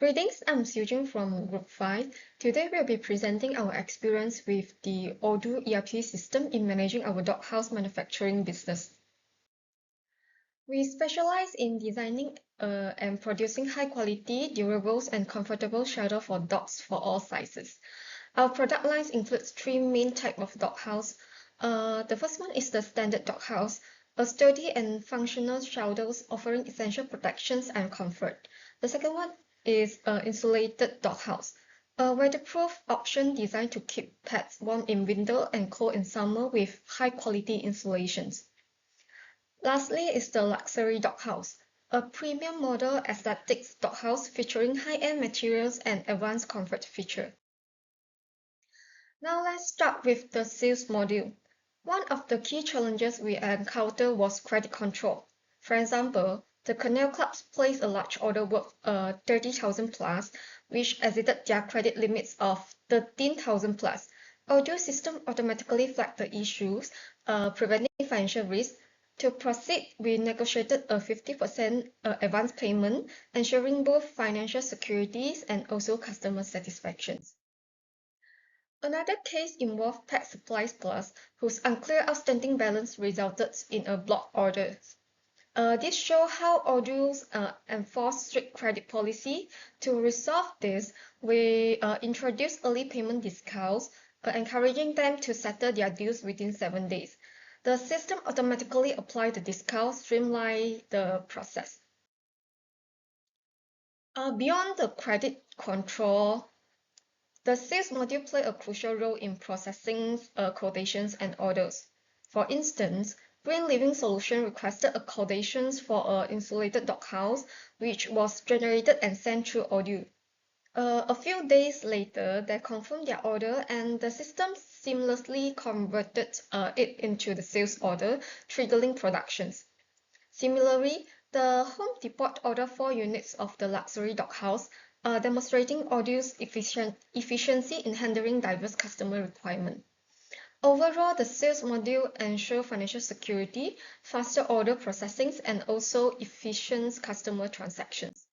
Greetings, I'm Sujin from Group 5. Today we'll be presenting our experience with the Odoo ERP system in managing our doghouse manufacturing business. We specialize in designing and producing high-quality, durables, and comfortable shelter for dogs for all sizes. Our product lines includes three main types of doghouse. The first one is the standard doghouse, a sturdy and functional shelters offering essential protections and comfort. The second one is insulated doghouse, a weatherproof option designed to keep pets warm in winter and cold in summer with high-quality insulations. Lastly is the luxury doghouse, a premium model aesthetics doghouse featuring high-end materials and advanced comfort features. Now let's start with the sales module. One of the key challenges we encountered was credit control. For example, the Kennel Clubs placed a large order worth 30,000 plus, which exceeded their credit limits of 13,000 plus. Odoo system automatically flagged the issues, preventing financial risk. To proceed, we negotiated a 50% advance payment, ensuring both financial securities and also customer satisfaction. Another case involved Pet Supplies Plus, whose unclear outstanding balance resulted in a block order. This shows how Odoo's enforce strict credit policy. To resolve this, we introduced early payment discounts, encouraging them to settle their dues within 7 days. The system automatically applied the discount, streamlining the process. Beyond the credit control, the sales module plays a crucial role in processing quotations and orders. For instance, Green Living Solution requested a quotation for an insulated doghouse, which was generated and sent through Odoo. A few days later, they confirmed their order and the system seamlessly converted it into the sales order, triggering productions. Similarly, the Home Depot ordered 4 units of the luxury doghouse, demonstrating Odoo's efficiency in handling diverse customer requirements. Overall, the sales module ensures financial security, faster order processing, and also efficient customer transactions.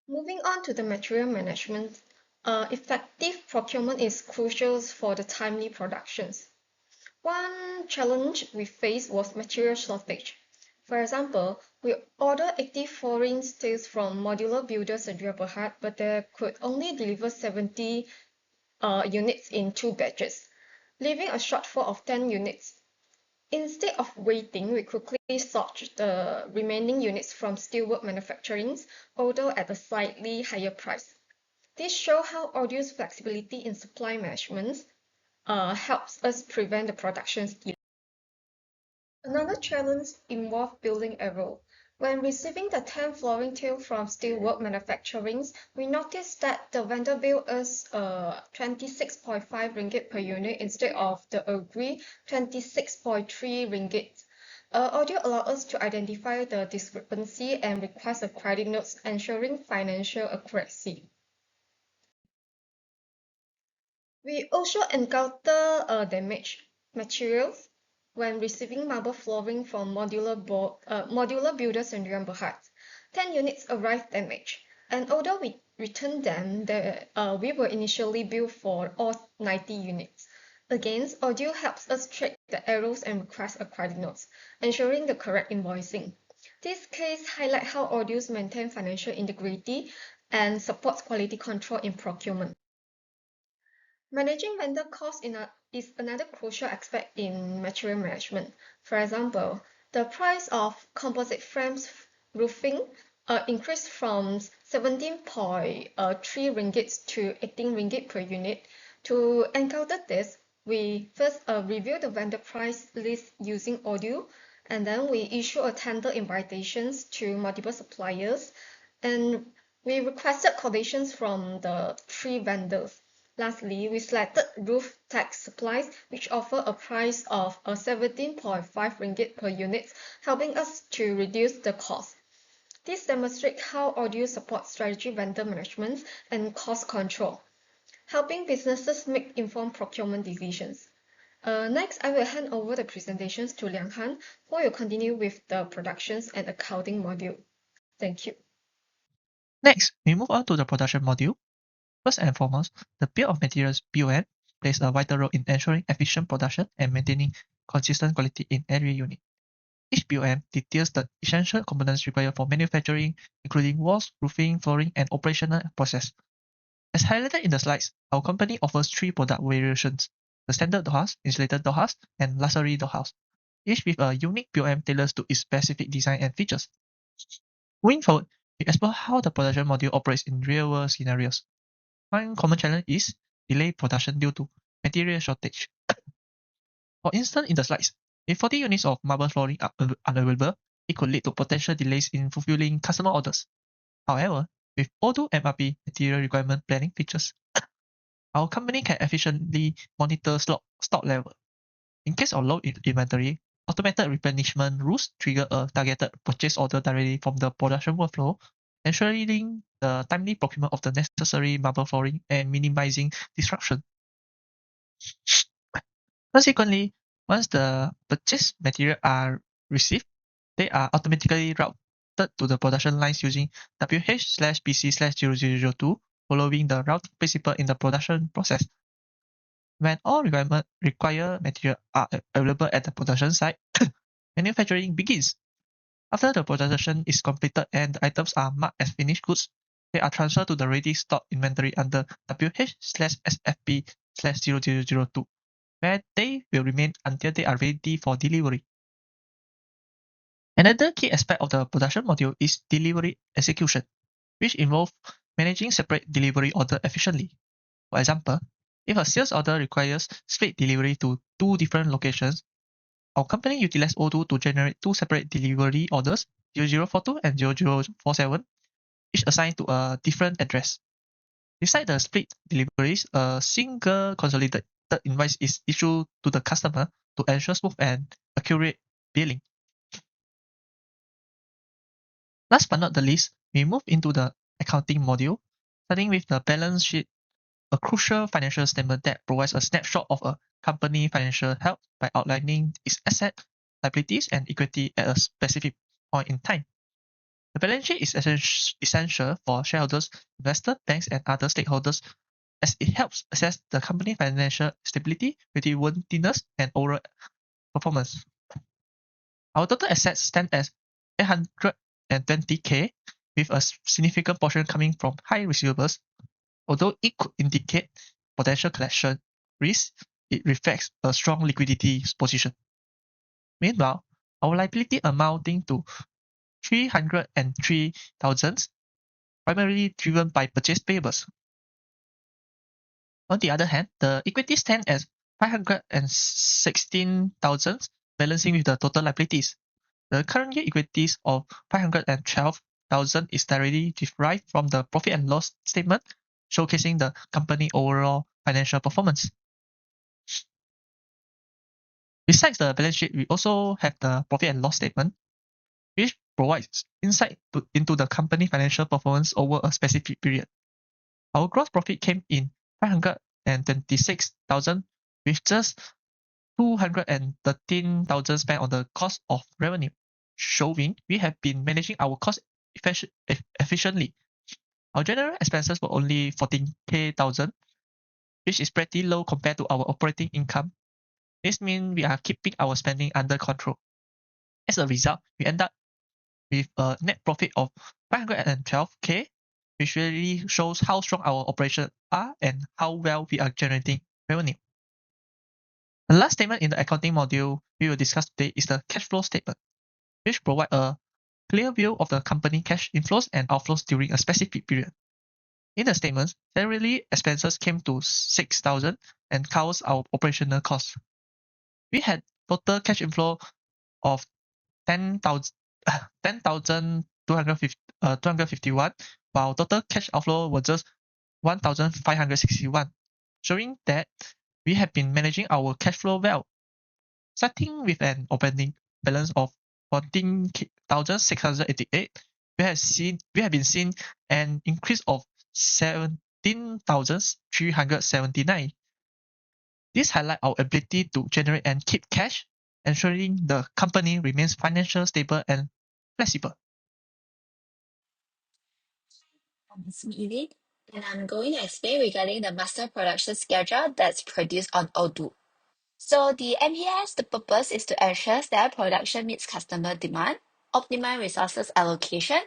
Moving on to the material management, effective procurement is crucial for the timely productions. One challenge we faced was material shortage. For example, we ordered 80 foreign steels from modular builders in Berhad, but they could only deliver 70 units in 2 batches, leaving a shortfall of 10 units. Instead of waiting, we quickly sourced the remaining units from steelwork manufacturing, although at a slightly higher price. This shows how Odoo's flexibility in supply management helps us prevent the production delay. Another challenge involved building error. When receiving the 10 flooring tile from steelwork manufacturing, we noticed that the vendor billed us 26.5 ringgit per unit instead of the agreed 26.3 ringgit. Odoo allowed us to identify the discrepancy and request a credit note, ensuring financial accuracy. We also encounter damaged materials when receiving marble flooring from modular builders in Berhad. 10 units arrived damaged, and although we returned them, we were initially billed for all 90 units. Again, Odoo helps us track the errors and request a credit note, ensuring the correct invoicing. This case highlights how Odoo maintains financial integrity and supports quality control in procurement. Managing vendor costs is another crucial aspect in material management. For example, the price of composite frames roofing increased from 17.3 ringgit to 18 ringgit per unit. To encounter this, we first review the vendor price list using Odoo, and then we issue a tender invitations to multiple suppliers, and we requested quotations from the 3 vendors. Lastly, we selected Roof Tech Supplies, which offer a price of 17.5 ringgit per unit, helping us to reduce the cost. This demonstrates how Odoo supports strategy vendor management and cost control, helping businesses make informed procurement decisions. Next, I will hand over the presentations to Liang Han, who will continue with the productions and accounting module. Thank you. Next, we move on to the production module. First and foremost, the bill of materials BOM plays a vital role in ensuring efficient production and maintaining consistent quality in every unit. Each BOM details the essential components required for manufacturing, including walls, roofing, flooring, and operational process. As highlighted in the slides, our company offers three product variations: the standard doorhouse, insulated doorhouse, and luxury doorhouse, each with a unique BOM tailored to its specific design and features. Moving forward, we explore how the production module operates in real-world scenarios. One common challenge is delayed production due to material shortage. For instance, in the slides, if 40 units of marble flooring are unavailable, it could lead to potential delays in fulfilling customer orders. However, with O2 MRP material requirement planning features, our company can efficiently monitor stock level. In case of low inventory, automated replenishment rules trigger a targeted purchase order directly from the production workflow, ensuring the timely procurement of the necessary marble flooring and minimizing disruption. Consequently, once the purchased material are received, they are automatically routed to the production lines using WH/BC/0002, following the routing principle in the production process. When all required material are available at the production site, manufacturing begins. After the production is completed and the items are marked as finished goods, they are transferred to the ready stock inventory under WH/SFP/0002, where they will remain until they are ready for delivery. Another key aspect of the production module is delivery execution, which involves managing separate delivery orders efficiently. For example, if a sales order requires split delivery to two different locations, our company utilizes O2 to generate two separate delivery orders, 0042 and 0047, each assigned to a different address. Beside the split deliveries, a single consolidated invoice is issued to the customer to ensure smooth and accurate billing. Last but not the least, we move into the accounting module, starting with the balance sheet, a crucial financial statement that provides a snapshot of a company financial health by outlining its assets, liabilities, and equity at a specific point in time. The balance sheet is essential for shareholders, investors, banks, and other stakeholders, as it helps assess the company's financial stability, creditworthiness, and overall performance. Our total assets stand at 820K, with a significant portion coming from high receivables. Although it could indicate potential collection risk, it reflects a strong liquidity position. Meanwhile, our liability amounting to 303,000, primarily driven by purchase payables. On the other hand, the equity stands at 516,000, balancing with the total liabilities. The current year equities of 512,000 is directly derived from the profit and loss statement, showcasing the company overall financial performance. Besides the balance sheet, we also have the profit and loss statement, which provides insight into the company financial performance over a specific period. Our gross profit came in 526,000, with just 213,000 spent on the cost of revenue, showing we have been managing our costs efficiently. Our general expenses were only 14,000, which is pretty low compared to our operating income. This means we are keeping our spending under control. As a result, we end up with a net profit of 512K, which really shows how strong our operations are and how well we are generating revenue. The last statement in the accounting module we will discuss today is the cash flow statement, which provides a clear view of the company cash inflows and outflows during a specific period. In the statements, salary expenses came to 6,000 and covers our operational costs. We had total cash inflow of 10,251, while total cash outflow was just 1,561, showing that we have been managing our cash flow well. Starting with an opening balance of 14,688, we have been seeing an increase of 17,379. This highlights our ability to generate and keep cash, ensuring the company remains financially stable and flexible. It's me, Eileen, and I'm going to explain regarding the master production schedule that's produced on Odoo. So the MPS, the purpose is to ensure that production meets customer demand, optimize resources allocation,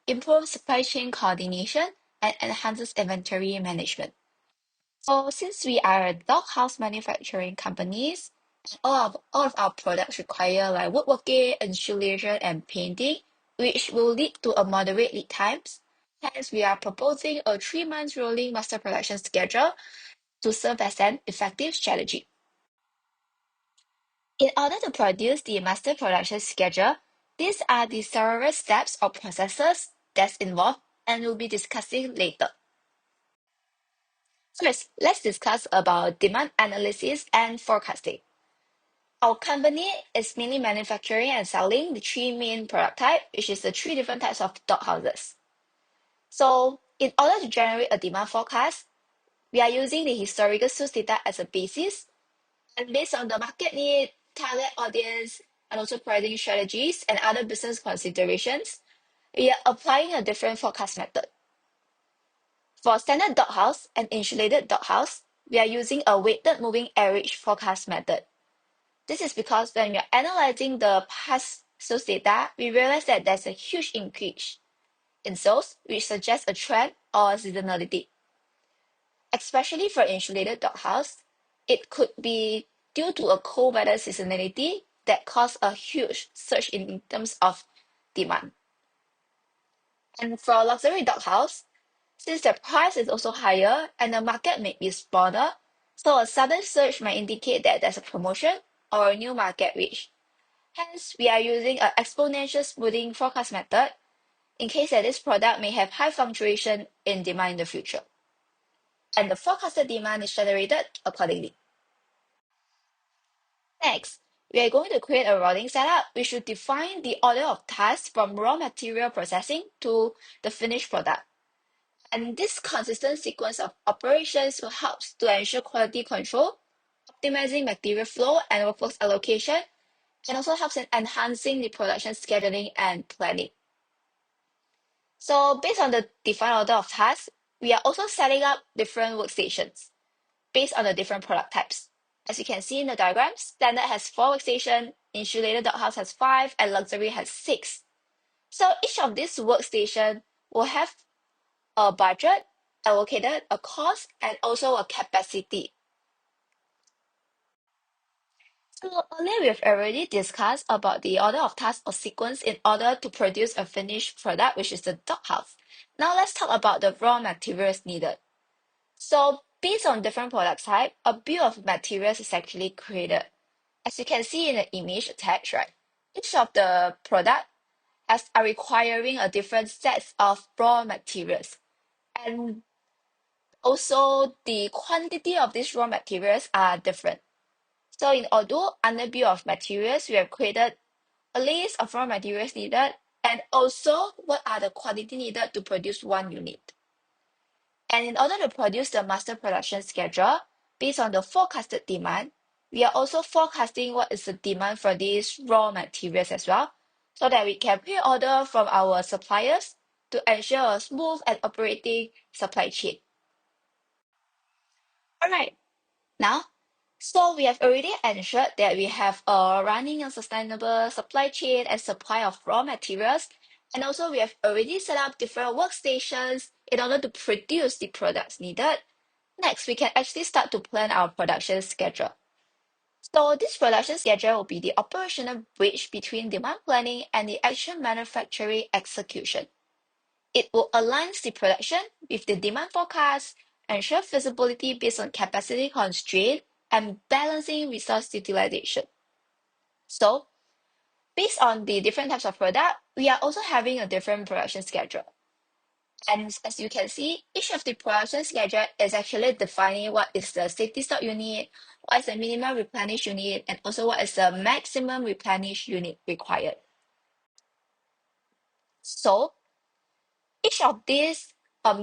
improve supply chain coordination, and enhances inventory management. So since we are a doghouse manufacturing companies, all of our products require like woodworking, insulation, and painting, which will lead to a moderate lead times. Hence, we are proposing a 3 months rolling master production schedule to serve as an effective strategy. In order to produce the master production schedule, these are the several steps or processes that's involved and we'll be discussing later. First, let's discuss about demand analysis and forecasting. Our company is mainly manufacturing and selling the three main product type, which is the three different types of dog houses. So in order to generate a demand forecast, we are using the historical sales data as a basis, and based on the market need, target audience, and also pricing strategies and other business considerations, we are applying a different forecast method. For standard doghouse and insulated doghouse, we are using a weighted moving average forecast method. This is because when we are analyzing the past sales data, we realize that there's a huge increase in sales, which suggests a trend or seasonality. Especially for insulated doghouse, it could be due to a cold weather seasonality that caused a huge surge in terms of demand. And for luxury doghouse, since the price is also higher and the market may be smaller, so a sudden surge might indicate that there's a promotion or a new market reach. Hence, we are using an exponential smoothing forecast method in case that this product may have high fluctuation in demand in the future. And the forecasted demand is generated accordingly. Next, we are going to create a routing setup which will define the order of tasks from raw material processing to the finished product. And this consistent sequence of operations will help to ensure quality control, optimizing material flow and workforce allocation, and also helps in enhancing the production scheduling and planning. So based on the defined order of tasks, we are also setting up different workstations based on the different product types. As you can see in the diagram, standard has 4 workstations, insulated doghouse has 5, and luxury has 6. So each of these workstations will have a budget allocated, a cost, and also a capacity. So earlier we've already discussed about the order of tasks or sequence in order to produce a finished product, which is the doghouse. Now let's talk about the raw materials needed. So based on different product type, a bill of materials is actually created. As you can see in the image attached, right? Each of the product are requiring a different sets of raw materials. And also the quantity of these raw materials are different. So in Odoo, under bill of materials, we have created a list of raw materials needed and also what are the quantity needed to produce one unit. And in order to produce the master production schedule based on the forecasted demand, we are also forecasting what is the demand for these raw materials as well, so that we can pre-order from our suppliers to ensure a smooth and operating supply chain. All right, now, so we have already ensured that we have a running and sustainable supply chain and supply of raw materials. And also we have already set up different workstations in order to produce the products needed. Next, we can actually start to plan our production schedule. So this production schedule will be the operational bridge between demand planning and the actual manufacturing execution. It will align the production with the demand forecast, ensure feasibility based on capacity constraint, and balancing resource utilization. So, based on the different types of product, we are also having a different production schedule. And as you can see, each of the production schedule is actually defining what is the safety stock unit, what is the minimum replenish unit, and also what is the maximum replenish unit required. So each of these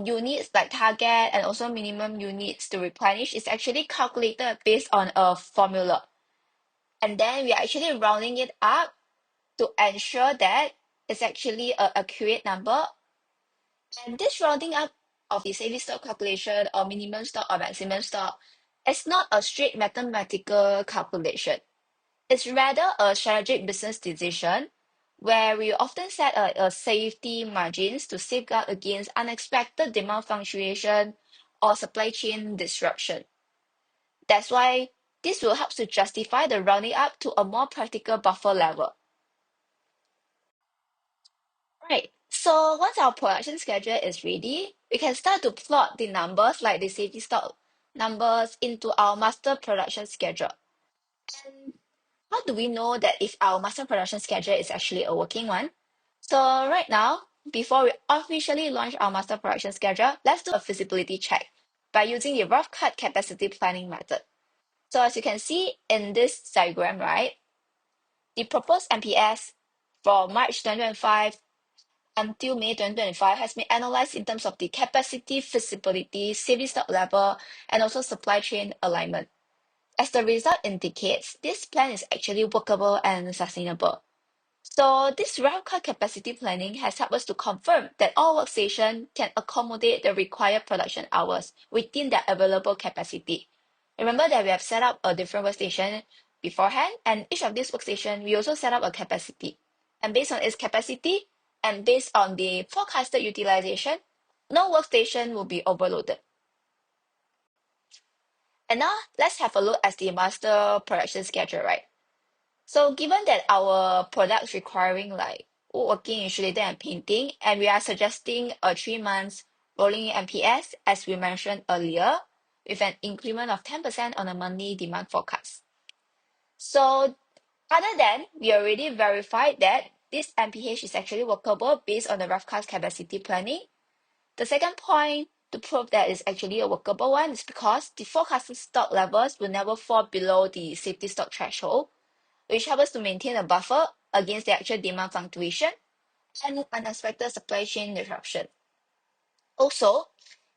units like target and also minimum units to replenish is actually calculated based on a formula. And then we are actually rounding it up to ensure that it's actually an accurate number And this rounding up of the safety stock calculation or minimum stock or maximum stock is not a strict mathematical calculation. It's rather a strategic business decision where we often set a safety margins to safeguard against unexpected demand fluctuation or supply chain disruption. That's why this will help to justify the rounding up to a more practical buffer level. Right. So once our production schedule is ready, we can start to plot the numbers like the safety stock numbers into our master production schedule. And how do we know that if our master production schedule is actually a working one? So right now, before we officially launch our master production schedule, let's do a feasibility check by using the rough cut capacity planning method. So as you can see in this diagram, right, the proposed MPS for March 2025 until May 2025 has been analyzed in terms of the capacity, feasibility, safety stock level, and also supply chain alignment. As the result indicates, this plan is actually workable and sustainable. So this round cut capacity planning has helped us to confirm that all workstations can accommodate the required production hours within their available capacity. Remember that we have set up a different workstation beforehand, and each of these workstations we also set up a capacity. And based on its capacity and based on the forecasted utilization, no workstation will be overloaded. And now let's have a look at the master production schedule, right? So given that our products requiring like woodworking, insulating, and painting, and we are suggesting a 3 months rolling MPS, as we mentioned earlier, with an increment of 10% on a monthly demand forecast. So other than we already verified that this MPH is actually workable based on the rough cast capacity planning, the second point to prove that it's actually a workable one is because the forecasted stock levels will never fall below the safety stock threshold, which helps us to maintain a buffer against the actual demand fluctuation and unexpected supply chain disruption. Also,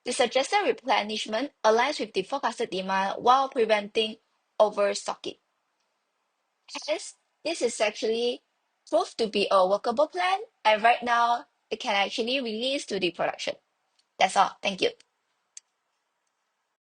the suggested replenishment aligns with the forecasted demand while preventing overstocking. Hence, this is actually proved to be a workable plan, and right now it can actually release to the production. That's all. Thank you.